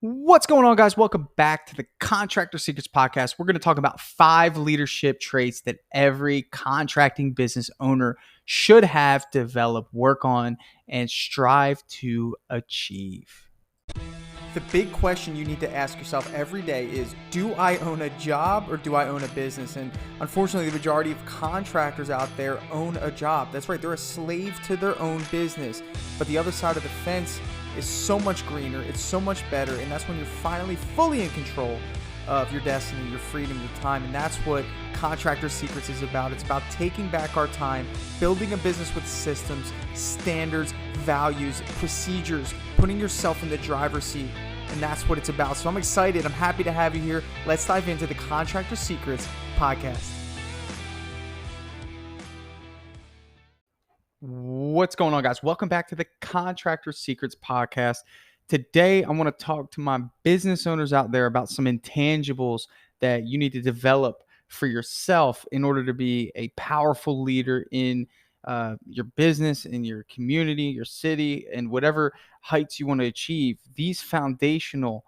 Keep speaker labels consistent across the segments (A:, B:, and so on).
A: What's going on, guys? Welcome back to the Contractor Secrets Podcast. We're going to talk about 5 leadership traits that every contracting business owner should have, develop, work on, and strive to achieve. The big question you need to ask yourself every day is, do I own a job or do I own a business? And unfortunately, the majority of contractors out there own a job. That's right, they're a slave to their own business. But the other side of the fence is so much greener, it's so much better, and that's when you're finally fully in control of your destiny, your freedom, your time. And that's what Contractor Secrets is about. It's about taking back our time, building a business with systems, standards, values, procedures, putting yourself in the driver's seat. And that's what it's about. So I'm excited. I'm happy to have you here. Let's dive into the Contractor Secrets Podcast. What's going on, guys? Welcome back to the Contractor Secrets Podcast. Today, I want to talk to my business owners out there about some intangibles that you need to develop for yourself in order to be a powerful leader in your business, in your community, your city, and whatever heights you want to achieve. These foundational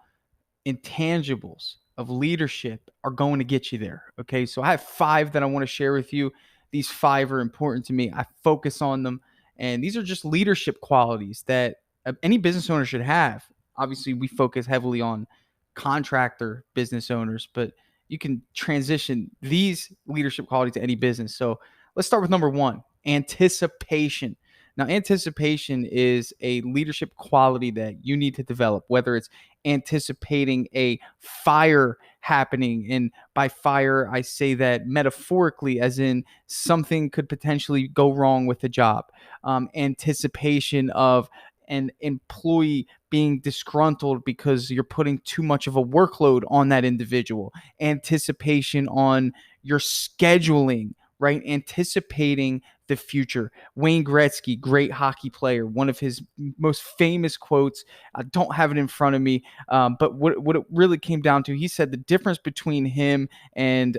A: intangibles of leadership are going to get you there. Okay, so I have 5 that I want to share with you. These 5 are important to me. I focus on them, and these are just leadership qualities that any business owner should have. Obviously, we focus heavily on contractor business owners, but you can transition these leadership qualities to any business. So let's start with number 1, anticipation. Now, anticipation is a leadership quality that you need to develop, whether it's anticipating a fire happening. And by fire, I say that metaphorically, as in something could potentially go wrong with the job. Anticipation of an employee being disgruntled because you're putting too much of a workload on that individual. Anticipation on your scheduling, right? Anticipating the future. Wayne Gretzky, great hockey player, one of his most famous quotes, I don't have it in front of me, but what it really came down to, he said the difference between him and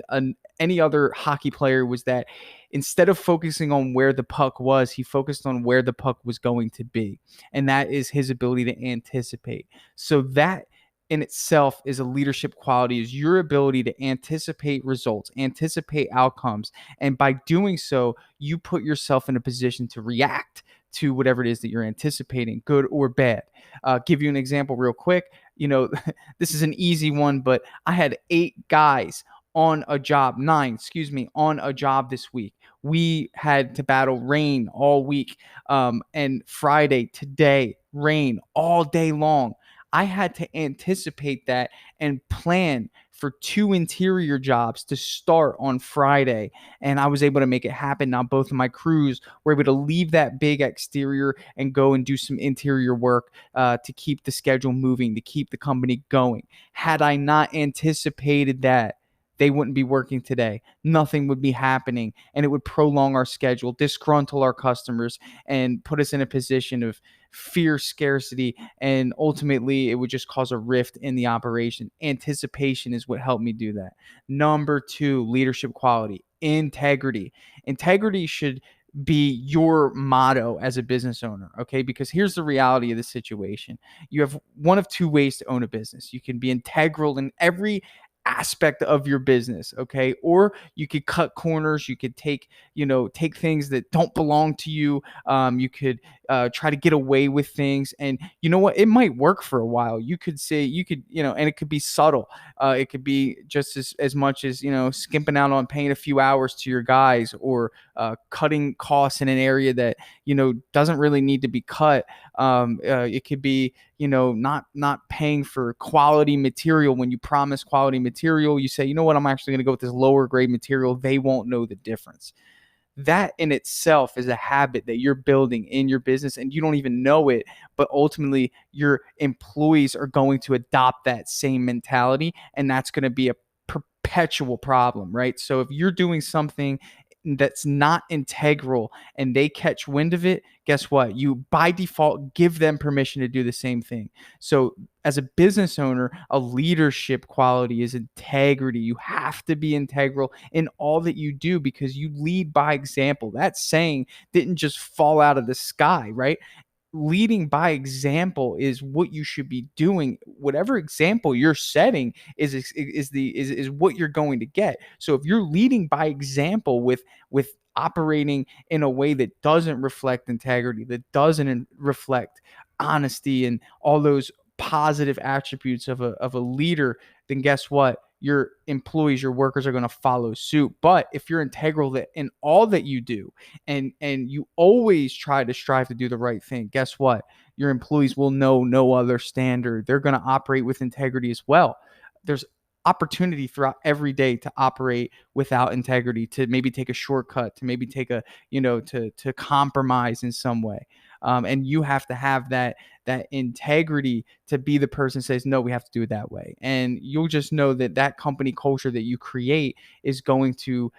A: any other hockey player was that instead of focusing on where the puck was, he focused on where the puck was going to be. And that is his ability to anticipate. So that in itself is a leadership quality, is your ability to anticipate results, anticipate outcomes. And by doing so, you put yourself in a position to react to whatever it is that you're anticipating, good or bad. Give you an example real quick. This is an easy one, but I had 8 guys on a job, 9, on a job this week. We had to battle rain all week. And Friday, today, rain all day long. I had to anticipate that and plan for 2 interior jobs to start on Friday. And I was able to make it happen. Now, both of my crews were able to leave that big exterior and go and do some interior work to keep the schedule moving, to keep the company going. Had I not anticipated that, they wouldn't be working today. Nothing would be happening, and it would prolong our schedule, disgruntle our customers, and put us in a position of fear, scarcity, and ultimately it would just cause a rift in the operation. Anticipation is what helped me do that. Number 2, leadership quality, integrity. Integrity should be your motto as a business owner, okay? Because here's the reality of the situation. You have one of 2 ways to own a business. You can be integral in every aspect of your business, okay? Or you could cut corners. You could take things that don't belong to you. You could try to get away with things, and you know what? It might work for a while. You could say, and it could be subtle. It could be just as much as, skimping out on paying a few hours to your guys, or cutting costs in an area that, doesn't really need to be cut. It could be, not paying for quality material. When you promise quality material, you say, you know what, I'm actually going to go with this lower grade material. They won't know the difference. That in itself is a habit that you're building in your business, and you don't even know it, but ultimately your employees are going to adopt that same mentality, and that's going to be a perpetual problem, right? So if you're doing something that's not integral and they catch wind of it, guess what? You by default give them permission to do the same thing. So as a business owner, a leadership quality is integrity. You have to be integral in all that you do because you lead by example. That saying didn't just fall out of the sky, right? leading by example is what you should be doing. Whatever example you're setting is what you're going to get. So if you're leading by example with operating in a way that doesn't reflect integrity, that doesn't reflect honesty and all those positive attributes of a leader, then guess what? Your employees, your workers are going to follow suit. But if you're integral that in all that you do, and you always try to strive to do the right thing, guess what? Your employees will know no other standard. They're going to operate with integrity as well. There's opportunity throughout every day to operate without integrity, to maybe take a shortcut, to maybe take a, to compromise in some way. And you have to have that integrity to be the person who says, no, we have to do it that way. And you'll just know that that company culture that you create is going to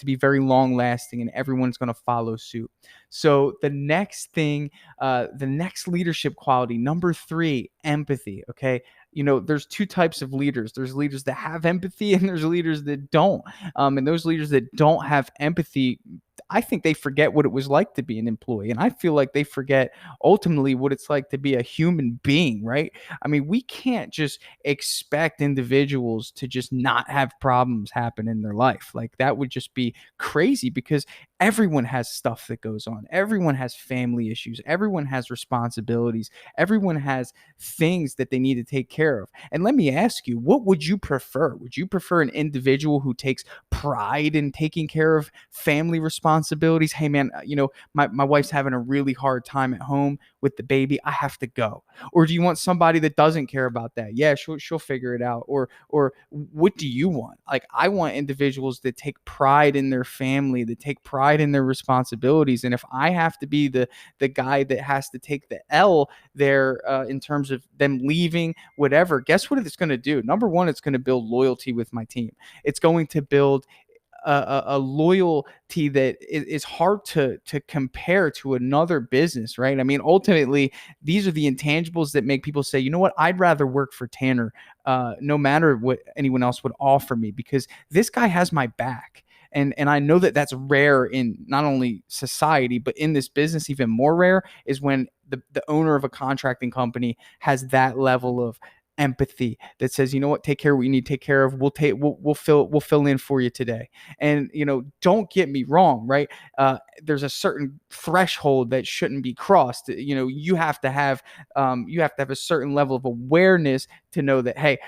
A: be very long lasting, and everyone's going to follow suit. So the next thing, the next leadership quality, number 3, empathy. Okay. There's two types of leaders. There's leaders that have empathy, and there's leaders that don't. And those leaders that don't have empathy, I think they forget what it was like to be an employee. And I feel like they forget ultimately what it's like to be a human being, right? I mean, we can't just expect individuals to just not have problems happen in their life. Like, that would just be crazy, because everyone has stuff that goes on. Everyone has family issues. Everyone has responsibilities. Everyone has things that they need to take care of. And let me ask you, what would you prefer? Would you prefer an individual who takes pride in taking care of family responsibilities? Hey man, my wife's having a really hard time at home with the baby. I have to go. Or do you want somebody that doesn't care about that? Yeah, she'll figure it out. Or what do you want? Like, I want individuals that take pride in their family, that take pride in their responsibilities. And if I have to be the guy that has to take the L there, in terms of them leaving, whatever, guess what it's going to do? Number one, it's going to build loyalty with my team. It's going to build a loyalty that is hard to compare to another business, right? I mean, ultimately, these are the intangibles that make people say, you know what, I'd rather work for Tanner, no matter what anyone else would offer me, because this guy has my back. And I know that that's rare in not only society, but in this business, even more rare is when the owner of a contracting company has that level of empathy that says, you know what, take care of what you need to take care of. We'll fill in for you today. And don't get me wrong, right? There's a certain threshold that shouldn't be crossed. You have to have a certain level of awareness to know that, hey,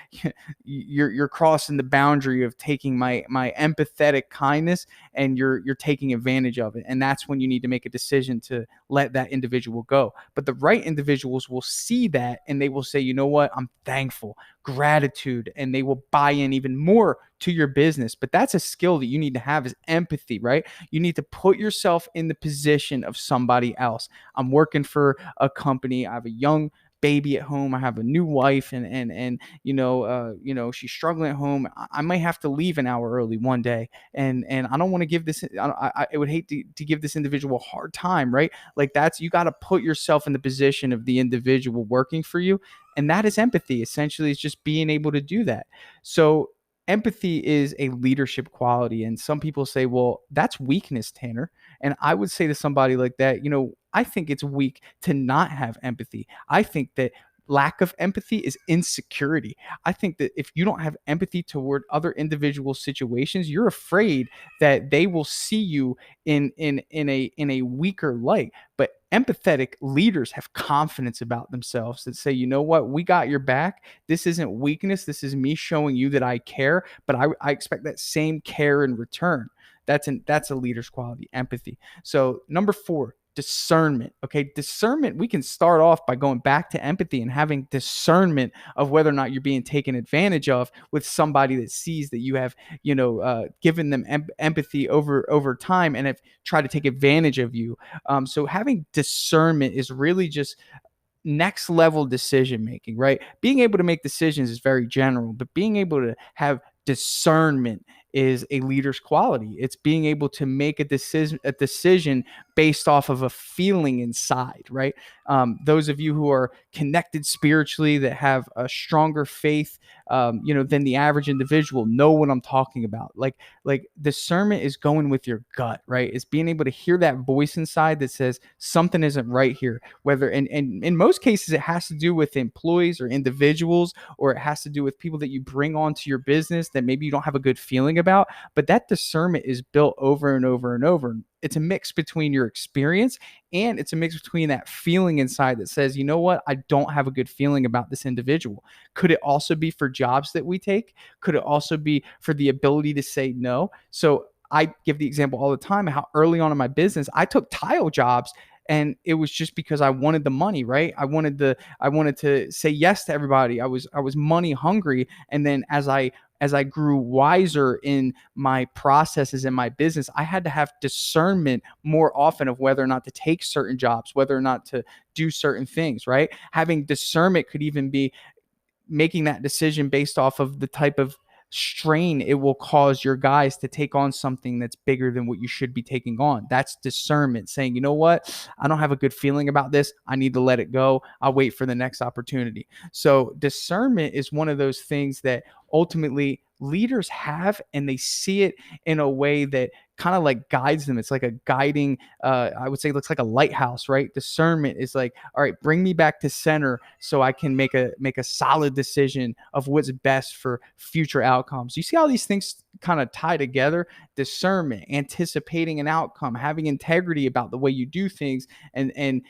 A: you're crossing the boundary of taking my empathetic kindness, and you're taking advantage of it. And that's when you need to make a decision to let that individual go. But the right individuals will see that, and they will say, you know what, I'm thankful, gratitude, and they will buy in even more to your business. But that's a skill that you need to have, is empathy, right? You need to put yourself in the position of somebody else. I'm working for a company. I have a young baby at home. I have a new wife, and she's struggling at home. I might have to leave an hour early one day, and I don't want to give this. I would hate to give this individual a hard time, right? Like, you got to put yourself in the position of the individual working for you, and that is empathy. Essentially, it's just being able to do that. So empathy is a leadership quality, and some people say, well, that's weakness, Tanner. And I would say to somebody like that, I think it's weak to not have empathy. I think that lack of empathy is insecurity. I think that if you don't have empathy toward other individual situations, you're afraid that they will see you in a weaker light. But empathetic leaders have confidence about themselves that say, you know what, we got your back. This isn't weakness. This is me showing you that I care, but I expect that same care in return. That's a leader's quality, empathy. So number 4, discernment. Okay. Discernment. We can start off by going back to empathy and having discernment of whether or not you're being taken advantage of with somebody that sees that you have, given them empathy over time and have tried to take advantage of you. So having discernment is really just next level decision making, right? Being able to make decisions is very general, but being able to have discernment is a leader's quality. It's being able to make a decision based off of a feeling inside, right? Those of you who are connected spiritually, that have a stronger faith, than the average individual, know what I'm talking about. Like discernment is going with your gut, right? It's being able to hear that voice inside that says something isn't right here. Whether and in most cases it has to do with employees or individuals, or it has to do with people that you bring onto your business that maybe you don't have a good feeling about. But that discernment is built over and over and over. It's a mix between your experience, and it's a mix between that feeling inside that says, you know what, I don't have a good feeling about this individual. Could it also be for jobs that we take? Could it also be for the ability to say no? So I give the example all the time how early on in my business I took tile jobs, and it was just because I wanted the money, right? I wanted to say yes to everybody. I was money hungry. And then as I grew wiser in my processes in my business, I had to have discernment more often of whether or not to take certain jobs, whether or not to do certain things, right? Having discernment could even be making that decision based off of the type of strain it will cause your guys to take on something that's bigger than what you should be taking on. That's discernment, saying, you know what, I don't have a good feeling about this. I need to let it go. I'll wait for the next opportunity. So discernment is one of those things that ultimately leaders have, and they see it in a way that kind of like guides them. It's like a guiding, I would say it looks like a lighthouse, right? Discernment is like, all right, bring me back to center so I can make a solid decision of what's best for future outcomes. You see how these things kind of tie together? Discernment, anticipating an outcome, having integrity about the way you do things, and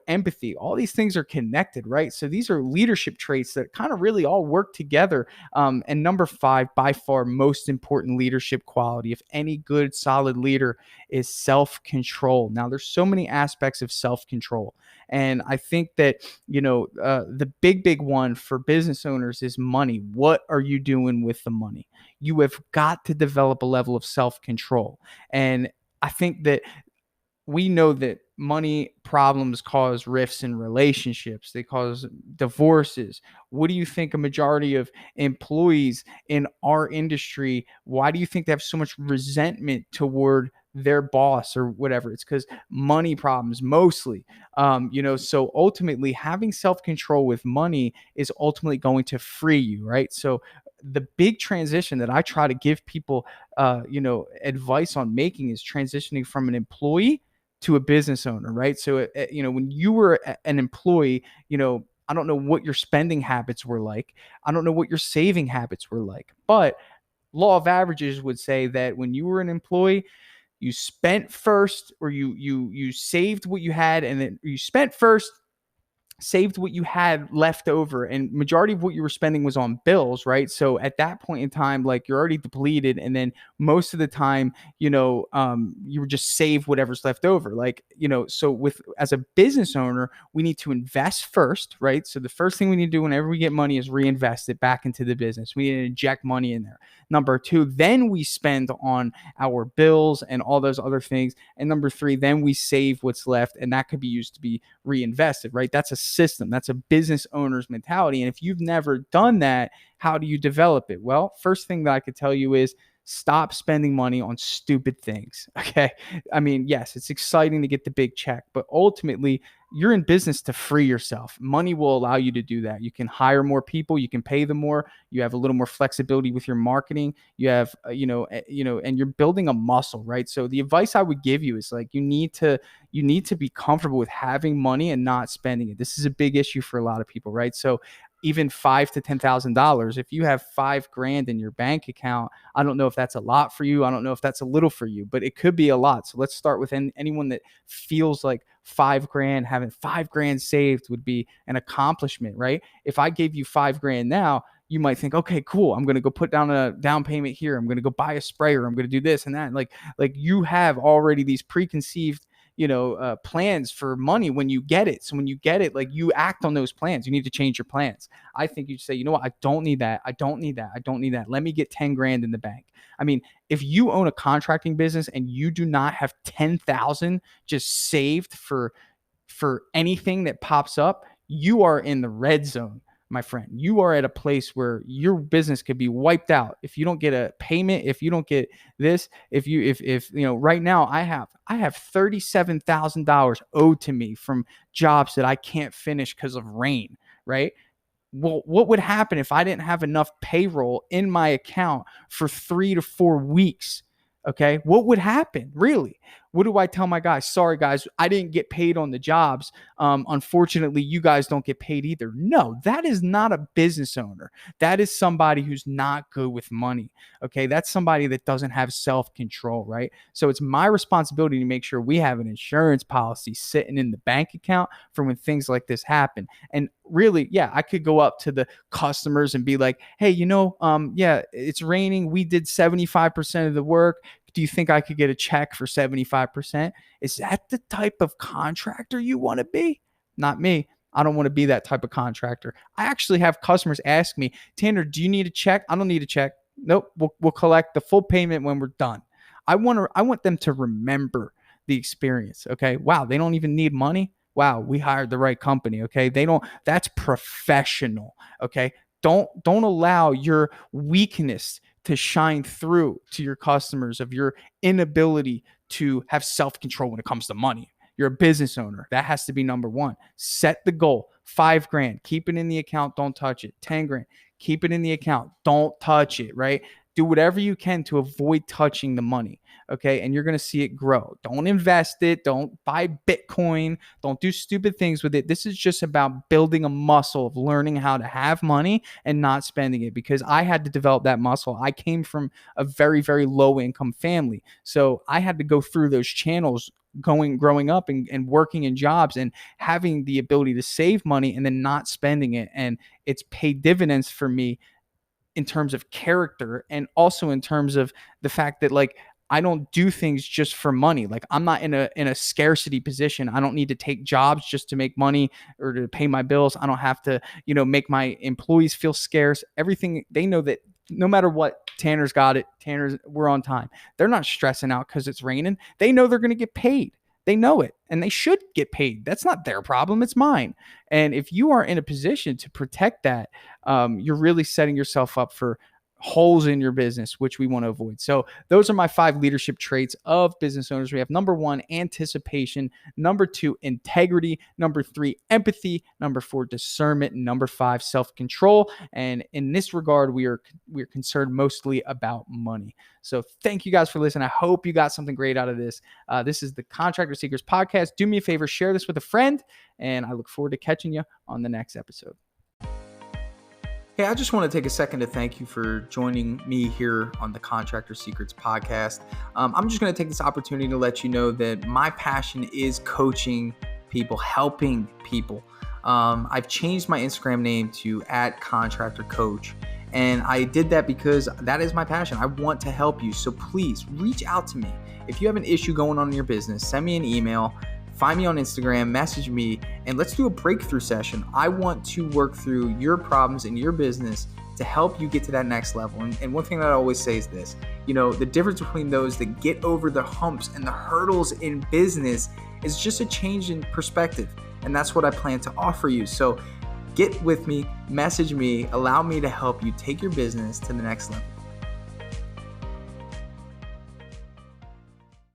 A: empathy. All these things are connected, right? So these are leadership traits that kind of really all work together. And number 5, by far most important leadership quality, if any good solid leader, is self-control. Now, there's so many aspects of self-control, and I think that the big one for business owners is money. What are you doing with the money? You have got to develop a level of self-control, and I think that we know that money problems cause rifts in relationships. They cause divorces. What do you think a majority of employees in our industry, why do you think they have so much resentment toward their boss or whatever? It's because money problems mostly. So ultimately having self-control with money is ultimately going to free you, right? So the big transition that I try to give people, advice on making is transitioning from an employee to a business owner, right? So, when you were an employee, I don't know what your spending habits were like. I don't know what your saving habits were like, but law of averages would say that when you were an employee, you spent first, or you saved what you had, and then you spent first, saved what you had left over, and majority of what you were spending was on bills, right? So at that point in time, like, you're already depleted, and then most of the time, you would just save whatever's left over. Like, so with as a business owner, we need to invest first, right? So the first thing we need to do whenever we get money is reinvest it back into the business. We need to inject money in there. Number 2, then we spend on our bills and all those other things. And number 3, then we save what's left, and that could be used to be reinvested, right? That's a system. That's a business owner's mentality. And if you've never done that, how do you develop it? Well, first thing that I could tell you is stop spending money on stupid things. Okay. I mean, yes, it's exciting to get the big check, but ultimately you're in business to free yourself. Money will allow you to do that. You can hire more people, you can pay them more, you have a little more flexibility with your marketing. You have, and you're building a muscle, right? So the advice I would give you is, like, you need to be comfortable with having money and not spending it. This is a big issue for a lot of people, right? So even $5,000 to $10,000, if you have $5,000 in your bank account, I don't know if that's a lot for you. I don't know if that's a little for you, but it could be a lot. So let's start with anyone that feels like $5,000, having $5,000 saved would be an accomplishment, right? If I gave you $5,000 now, you might think, okay, cool, I'm going to go put down a down payment here. I'm going to go buy a sprayer. I'm going to do this and that. Like you have already these preconceived plans for money when you get it. So when you get it, like, you act on those plans. You need to change your plans. I think you say, you know what? I don't need that. I don't need that. I don't need that. Let me get 10 grand in the bank. I mean, if you own a contracting business and you do not have 10,000 just saved for anything that pops up, you are in the red zone. my friend. You are at a place where your business could be wiped out if you don't get a payment, if you don't get this, if right now I have $37,000 owed to me from jobs that I can't finish because of rain, right? Well, what would happen if I didn't have enough payroll in my account for 3 to 4 weeks? Okay. What would happen? Really? What do I tell my guys? Sorry, guys, I didn't get paid on the jobs. Unfortunately, you guys don't get paid either. No, that is not a business owner. That is somebody who's not good with money. Okay. That's somebody that doesn't have self-control, right? So it's my responsibility to make sure we have an insurance policy sitting in the bank account for when things like this happen. And really, yeah, I could go up to the customers and be like, hey, yeah, it's raining. We did 75% of the work. Do you think I could get a check for 75%? Is that the type of contractor you want to be? Not me. I don't want to be that type of contractor. I actually have customers ask me, Tanner, do you need a check? I don't need a check. Nope. We'll collect the full payment when we're done. I want them to remember the experience. Okay. Wow. They don't even need money. Wow. We hired the right company. Okay. That's professional. Okay. Don't allow your weakness to shine through to your customers of your inability to have self-control when it comes to money. You're a business owner. That has to be number one. Set the goal. $5,000. Keep it in the account. Don't touch it. $10,000. Keep it in the account. Don't touch it, right? Do whatever you can to avoid touching the money. Okay. And you're going to see it grow. Don't invest it. Don't buy Bitcoin. Don't do stupid things with it. This is just about building a muscle of learning how to have money and not spending it, because I had to develop that muscle. I came from a very, very low income family. So I had to go through those channels growing up and working in jobs and having the ability to save money and then not spending it. And it's paid dividends for me in terms of character, and also in terms of the fact that, like, I don't do things just for money. Like, I'm not in a scarcity position. I don't need to take jobs just to make money or to pay my bills. I don't have to, make my employees feel scarce. Everything, they know that no matter what, Tanner's got it. We're on time. They're not stressing out because it's raining. They know they're going to get paid. They know it, and they should get paid. That's not their problem. It's mine. And if you are in a position to protect that, you're really setting yourself up for holes in your business, which we want to avoid. So those are my 5 leadership traits of business owners. We have number 1, anticipation. Number 2, integrity. Number 3, empathy. Number 4, discernment. And number 5, self-control. And in this regard, we are concerned mostly about money. So thank you guys for listening. I hope you got something great out of this. This is the Contractor Secrets Podcast. Do me a favor, share this with a friend, and I look forward to catching you on the next episode. Hey, I just want to take a second to thank you for joining me here on the Contractor Secrets Podcast. I'm just going to take this opportunity to let you know that my passion is coaching people, helping people. I've changed my Instagram name to @ContractorCoach. And I did that because that is my passion. I want to help you. So please reach out to me. If you have an issue going on in your business, send me an email. Find me on Instagram, message me, and let's do a breakthrough session. I want to work through your problems in your business to help you get to that next level. And one thing that I always say is this, the difference between those that get over the humps and the hurdles in business is just a change in perspective. And that's what I plan to offer you. So get with me, message me, allow me to help you take your business to the next level.